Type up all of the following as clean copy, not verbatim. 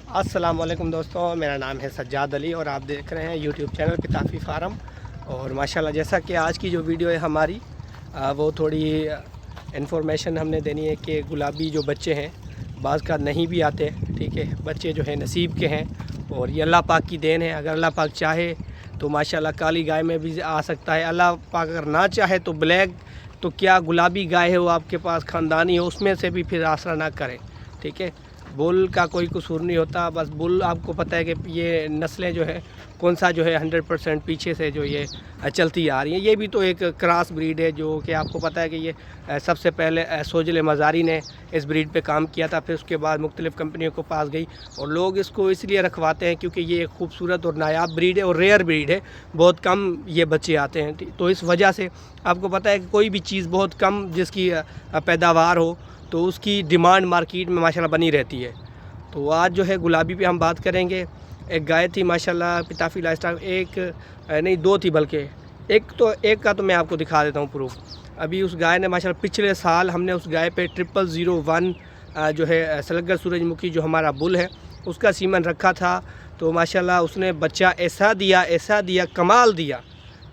अस्सलाम वालेकुम दोस्तों, मेरा नाम है सज्जाद अली और आप देख रहे हैं यूट्यूब चैनल पिताफ़ी फार्म। और माशाल्लाह जैसा कि आज की जो वीडियो है हमारी वो थोड़ी इन्फॉर्मेशन हमने देनी है कि गुलाबी जो बच्चे हैं बाज़ का नहीं भी आते, ठीक है। बच्चे जो है नसीब के हैं और ये अल्लाह पाक की देन है। अगर अल्लाह पाक चाहे तो माशाल्लाह काली गाय में भी आ सकता है। अल्लाह पाक अगर ना चाहे तो ब्लैक, तो क्या गुलाबी गाय है वो आपके पास ख़ानदानी हो उसमें से भी फिर आसरा ना करें, ठीक है। बुल का कोई कसूर नहीं होता, बस बुल आपको पता है कि ये नस्लें जो है कौन सा जो है 100% पीछे से जो ये चलती आ रही हैं। ये भी तो एक क्रॉस ब्रीड है जो कि आपको पता है कि ये सबसे पहले सोजले मज़ारी ने इस ब्रीड पे काम किया था, फिर उसके बाद मुख्तलिफ़ कंपनियों को पास गई और लोग इसको इसलिए रखवाते हैं क्योंकि ये एक खूबसूरत और नायाब ब्रीड है और रेयर ब्रीड है। बहुत कम ये बच्चे आते हैं, तो इस वजह से आपको पता है कि कोई भी चीज़ बहुत कम जिसकी पैदावार हो तो उसकी डिमांड मार्केट में माशाल्लाह बनी रहती है। तो आज जो है गुलाबी पे हम बात करेंगे। एक गाय थी माशाल्लाह पिताफ़ी लाइफस्टाइल, एक नहीं दो थी बल्कि एक का तो मैं आपको दिखा देता हूँ प्रूफ। अभी उस गाय ने माशाल्लाह पिछले साल हमने उस गाय पे 0001 जो है सलगर सूरजमुखी जो हमारा बुल है उसका सीमन रखा था। तो माशाल्लाह उसने बच्चा ऐसा दिया कमाल दिया।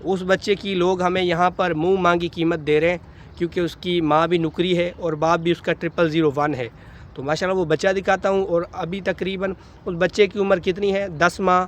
उस बच्चे की लोग हमें यहाँ पर मुँह मांगी कीमत दे रहे हैं क्योंकि उसकी माँ भी नुकरी है और बाप भी उसका 0001 है। तो माशाल्लाह वो बच्चा दिखाता हूँ। और अभी तकरीबन उस बच्चे की उम्र कितनी है, 10 माह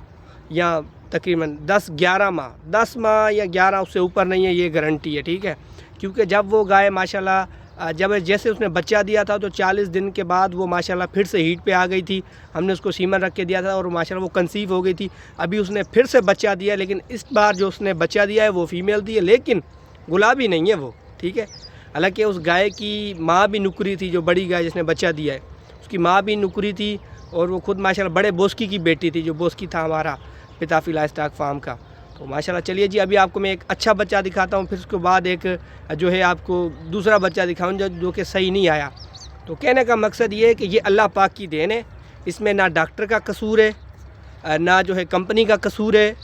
या तकरीबन 10-11 माह, 10 माह या 11 उससे ऊपर नहीं है, ये गारंटी है, ठीक है। क्योंकि जब वो गाय माशाल्लाह जब जैसे उसने बच्चा दिया था तो 40 दिन के बाद वो माशाल्लाह फिर से हीट पे आ गई थी। हमने उसको सीमन रख के दिया था और माशाल्लाह वो कंसीव हो गई थी। अभी उसने फिर से बच्चा दिया, लेकिन इस बार जो उसने बच्चा दिया है वो फीमेल दी है, लेकिन गुलाबी नहीं है वो, ठीक है। हालांकि उस गाय की माँ भी नुकरी थी, जो बड़ी गाय जिसने बच्चा दिया है उसकी माँ भी नुकरी थी और वो खुद माशाल्लाह बड़े बोस्की की बेटी थी, जो बोस्की था हमारा पिताफ़ी लाइफस्टॉक फार्म का। तो माशाल्लाह चलिए जी, अभी आपको मैं एक अच्छा बच्चा दिखाता हूँ, फिर उसके बाद एक जो है आपको दूसरा बच्चा दिखाऊँ जो कि सही नहीं आया। तो कहने का मकसद ये है कि ये अल्लाह पाक की देन है, इसमें ना डॉक्टर का कसूर है ना जो है कंपनी का कसूर है,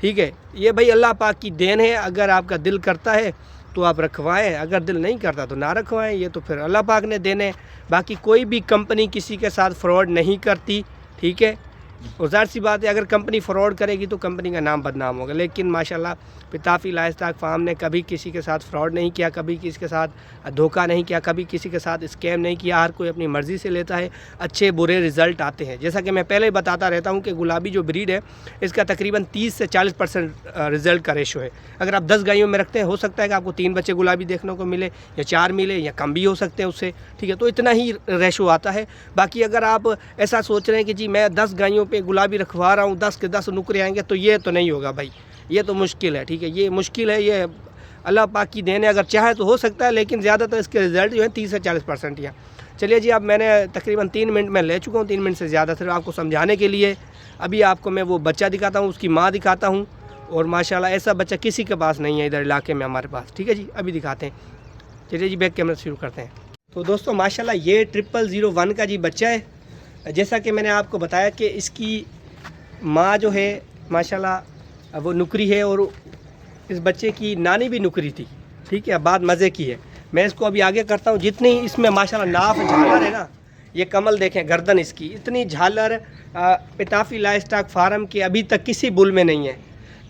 ठीक है। ये भाई अल्लाह पाक की देन है। अगर आपका दिल करता है तो आप रखवाएं, अगर दिल नहीं करता तो ना रखवाएं, ये तो फिर अल्लाह पाक ने देने। बाकी कोई भी कंपनी किसी के साथ फ्रॉड नहीं करती, ठीक है। और ज़ाहिर सी बात है अगर कंपनी फ्रॉड करेगी तो कंपनी का नाम बदनाम होगा, लेकिन माशाल्लाह पिताफ़ी लाइफस्टॉक फार्म ने कभी किसी के साथ फ्रॉड नहीं किया, कभी किसी के साथ धोखा नहीं किया, कभी किसी के साथ स्कैम नहीं किया। हर कोई अपनी मर्ज़ी से लेता है, अच्छे बुरे रिज़ल्ट आते हैं। जैसा कि मैं पहले ही बताता रहता हूँ कि गुलाबी जो ब्रीड है इसका तकरीबन 30 से 40% रिज़ल्ट का रेशो है। अगर आप 10 गायों में रखते हैं हो सकता है कि आपको 3 बच्चे गुलाबी देखने को मिले या 4 मिले या कम भी हो सकते हैं उससे, ठीक है। तो इतना ही रेशो आता है। बाकी अगर आप ऐसा सोच रहे हैं कि जी मैं 10 गायों पे गुलाबी रखवा रहा हूँ, 10 के 10 नुकरे आएंगे, तो ये तो नहीं होगा भाई, ये तो मुश्किल है, ठीक है। ये मुश्किल है, ये अल्लाह पाक की देन है। अगर चाहे तो हो सकता है, लेकिन ज़्यादातर इसके रिज़ल्ट जो है 30 से 40% या। चलिए जी, अब मैंने तकरीबन 3 मिनट में ले चुका हूँ, 3 मिनट से ज़्यादा सिर्फ आपको समझाने के लिए। अभी आपको मैं वो बच्चा दिखाता हूँ, उसकी माँ दिखाता हूँ। और माशाल्लाह ऐसा बच्चा किसी के पास नहीं है इधर इलाके में हमारे पास, ठीक है जी। अभी दिखाते हैं, चलिए जी बैक कैमरा शुरू करते हैं। तो दोस्तों माशाल्लाह ये 0001 का जी बच्चा है। जैसा कि मैंने आपको बताया कि इसकी माँ जो है माशाल्लाह वो नुकरी है और इस बच्चे की नानी भी नुकरी थी, ठीक है। बात मज़े की है, मैं इसको अभी आगे करता हूँ। जितनी इसमें माशाल्लाह नाफ झालर है ना, ये कमल देखें, गर्दन इसकी इतनी झालर पिताफ़ी लाइफस्टॉक फार्म के अभी तक किसी बुल में नहीं है,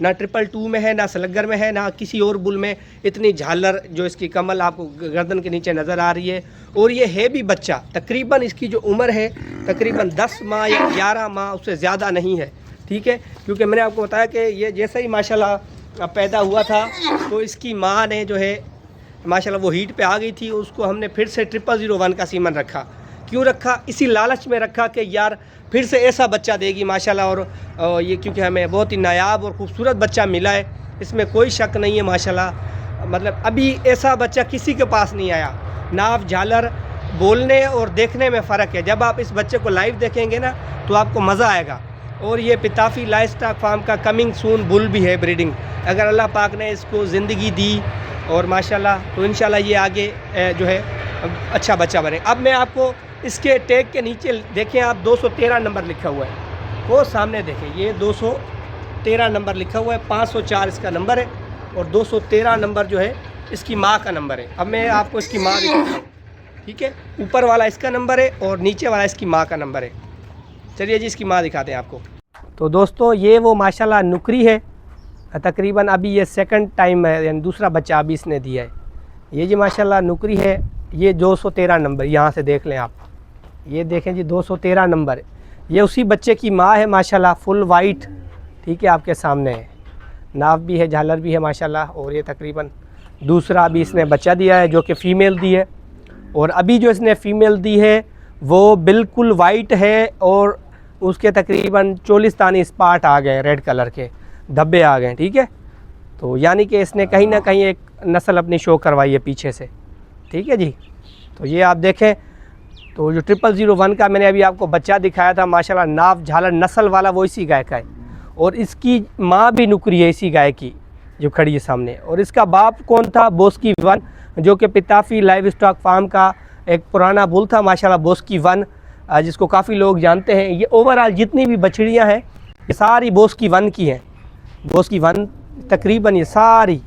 ना 222 में है, ना सलगर में है, ना किसी और बुल में इतनी झालर जो इसकी कमल आपको गर्दन के नीचे नज़र आ रही है। और ये है भी बच्चा, तकरीबन इसकी जो उम्र है तकरीबन 10 माह या 11 माह, उससे ज़्यादा नहीं है, ठीक है। क्योंकि मैंने आपको बताया कि ये जैसे ही माशाल्लाह पैदा हुआ था तो इसकी माँ ने जो है माशाल्लाह वो हीट पे आ गई थी, उसको हमने फिर से 0001 का सीमन रखा। क्यों रखा? इसी लालच में रखा कि यार फिर से ऐसा बच्चा देगी माशाल्लाह। और ये क्योंकि हमें बहुत ही नायाब और ख़ूबसूरत बच्चा मिला है, इसमें कोई शक नहीं है माशाल्लाह। मतलब अभी ऐसा बच्चा किसी के पास नहीं आया। नाफ झालर बोलने और देखने में फ़र्क है। जब आप इस बच्चे को लाइव देखेंगे ना तो आपको मज़ा आएगा। और ये पिताफ़ी लाइफस्टॉक फार्म का कमिंग सून बुल भी है ब्रीडिंग। अगर अल्लाह पाक ने इसको ज़िंदगी दी और माशाल्लाह तो इंशाल्लाह ये आगे जो है अच्छा बच्चा बने। अब मैं आपको इसके टैग के नीचे देखें, आप 213 नंबर लिखा हुआ है, वो सामने देखें, ये 213 नंबर लिखा हुआ है। 504 इसका नंबर है और 213 नंबर जो है इसकी माँ का नंबर है। अब मैं आपको इसकी माँ दिखाता हूँ, ठीक है। ऊपर वाला इसका नंबर है और नीचे वाला इसकी माँ का नंबर है। चलिए जी इसकी माँ दिखाते हैं आपको। तो दोस्तों ये वो माशाल्लाह नुकरी है, तकरीबन अभी ये सेकंड टाइम है, यानी दूसरा बच्चा अभी इसने दिया है। ये जी माशाल्लाह नुकरी है, ये 213 नंबर, यहाँ से देख लें आप, ये देखें जी 213 नंबर। ये उसी बच्चे की माँ है माशाल्लाह, फुल वाइट, ठीक है, आपके सामने है, नाव भी है, झालर भी है माशाल्लाह। और ये तकरीबन दूसरा अभी इसने बच्चा दिया है जो कि फ़ीमेल दी है। और अभी जो इसने फ़ीमेल दी है वो बिल्कुल वाइट है और उसके तकरीबन 40 तानी स्पॉट आ गए, रेड कलर के धब्बे आ गए, ठीक है। तो यानी कि इसने कहीं ना कहीं एक नस्ल अपनी शो करवाई है पीछे से, ठीक है जी। तो ये आप देखें, तो जो 0001 का मैंने अभी आपको बच्चा दिखाया था माशाल्लाह, नाव झालर नस्ल वाला वो इसी गाय का है। और इसकी माँ भी नुकरी है इसी गाय की जो खड़ी है सामने। और इसका बाप कौन था? बोस्की 1, जो कि पिताफी लाइव स्टॉक फार्म का एक पुराना बुल था माशाल्लाह, बोस्की 1, जिसको काफ़ी लोग जानते हैं। ये ओवरऑल जितनी भी बछड़ियाँ हैं ये सारी बोस्की 1 की हैं। बोस्की 1 तकरीबन ये सारी,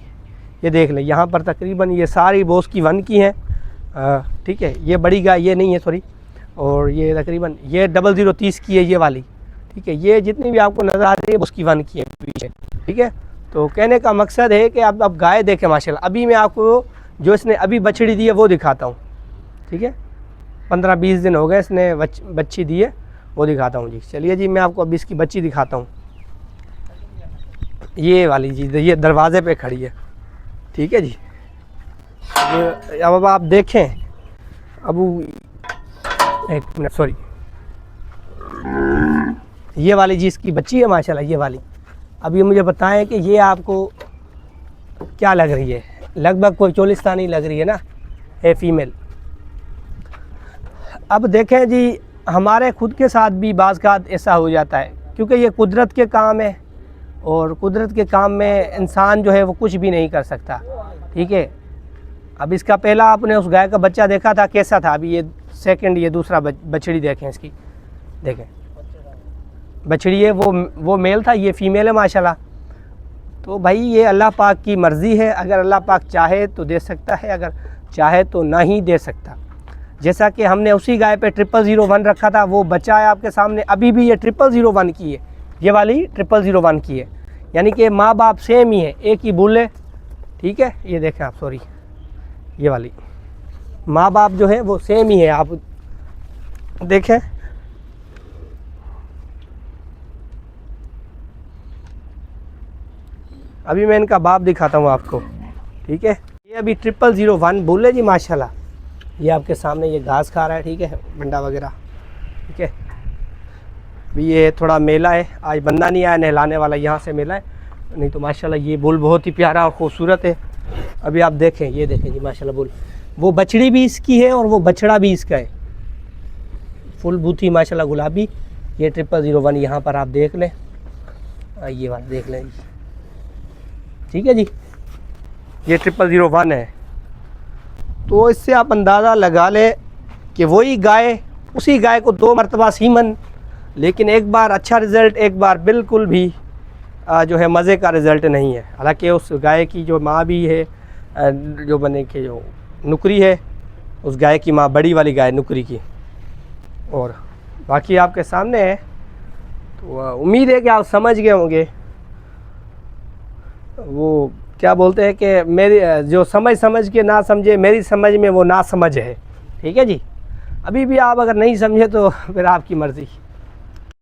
ये देख लें यहाँ पर तकरीबन ये सारी बोस्की 1 की हैं, ठीक है। ये बड़ी गाय ये नहीं है, सॉरी। और ये तकरीबन ये 0030 की है ये वाली, ठीक है। ये जितनी भी आपको नज़र आ रही है बोस्की 1 की है पीछे, ठीक है। तो कहने का मकसद है कि आप अब गाय देखें माशाल्लाह। अभी मैं आपको जो इसने अभी बछड़ी दी है वो दिखाता हूँ, ठीक है। 15-20 दिन हो गए इसने बच्ची दी है, वो दिखाता हूँ जी। चलिए जी मैं आपको अभी इसकी बच्ची दिखाता हूँ। ये वाली जी, ये दरवाज़े पे खड़ी है, ठीक है जी। अब आप देखें, अब एक मिनट, सॉरी, ये वाली जी इसकी बच्ची है माशाल्लाह, ये वाली। अब ये मुझे बताएं कि ये आपको क्या लग रही है? लगभग कोई 40 तानी लग रही है ना, है फीमेल। अब देखें जी, हमारे खुद के साथ भी बाज़ का ऐसा हो जाता है, क्योंकि ये कुदरत के काम है और कुदरत के काम में इंसान जो है वो कुछ भी नहीं कर सकता, ठीक है। अब इसका पहला आपने उस गाय का बच्चा देखा था, कैसा था? अभी ये सेकंड, ये दूसरा बछड़ी देखें इसकी, देखें बछड़ी है वो मेल था, ये फ़ीमेल है माशाल्लाह। तो भाई ये अल्लाह पाक की मर्ज़ी है, अगर अल्लाह पाक चाहे तो दे सकता है, अगर चाहे तो नहीं दे सकता। जैसा कि हमने उसी गाय पे 0001 रखा था, वो बच्चा है आपके सामने। अभी भी ये 0001 की है, ये वाली 0001 की है, यानी कि माँ बाप सेम ही है, एक ही बुल है, ठीक है। ये देखें आप, सॉरी, ये वाली माँ बाप जो है वो सेम ही है, आप देखें। अभी मैं इनका बाप दिखाता हूँ आपको, ठीक है। ये अभी 0001 बुल है जी माशाल्लाह। ये आपके सामने ये घास खा रहा है, ठीक है, बंडा वगैरह, ठीक है। अभी ये थोड़ा मेला है, आज बंदा नहीं आया नहलाने वाला, यहाँ से मेला है, नहीं तो माशाल्लाह ये बुल बहुत ही प्यारा और ख़ूबसूरत है। अभी आप देखें, ये देखें जी माशाल्लाह बुल, वो बछड़ी भी इसकी है और वो बछड़ा भी इसका है, फुल बूथी माशाल्लाह गुलाबी। ये 0001 यहाँ पर आप देख लें, ये वाला देख लें, ठीक है जी। ये 0001 है। तो इससे आप अंदाज़ा लगा लें कि वही गाय, उसी गाय को 2 मरतबा सीमन, लेकिन एक बार अच्छा रिज़ल्ट, एक बार बिल्कुल भी जो है मज़े का रिज़ल्ट नहीं है। हालांकि उस गाय की जो माँ भी है, जो बने के जो नुकरी है, उस गाय की माँ बड़ी वाली गाय नुकरी की। और बाकी आपके सामने है, तो उम्मीद है कि आप समझ गए होंगे। वो क्या बोलते हैं कि मेरी जो समझ के ना समझे, मेरी समझ में वो ना समझ है, ठीक है जी। अभी भी आप अगर नहीं समझे तो फिर आपकी मर्ज़ी।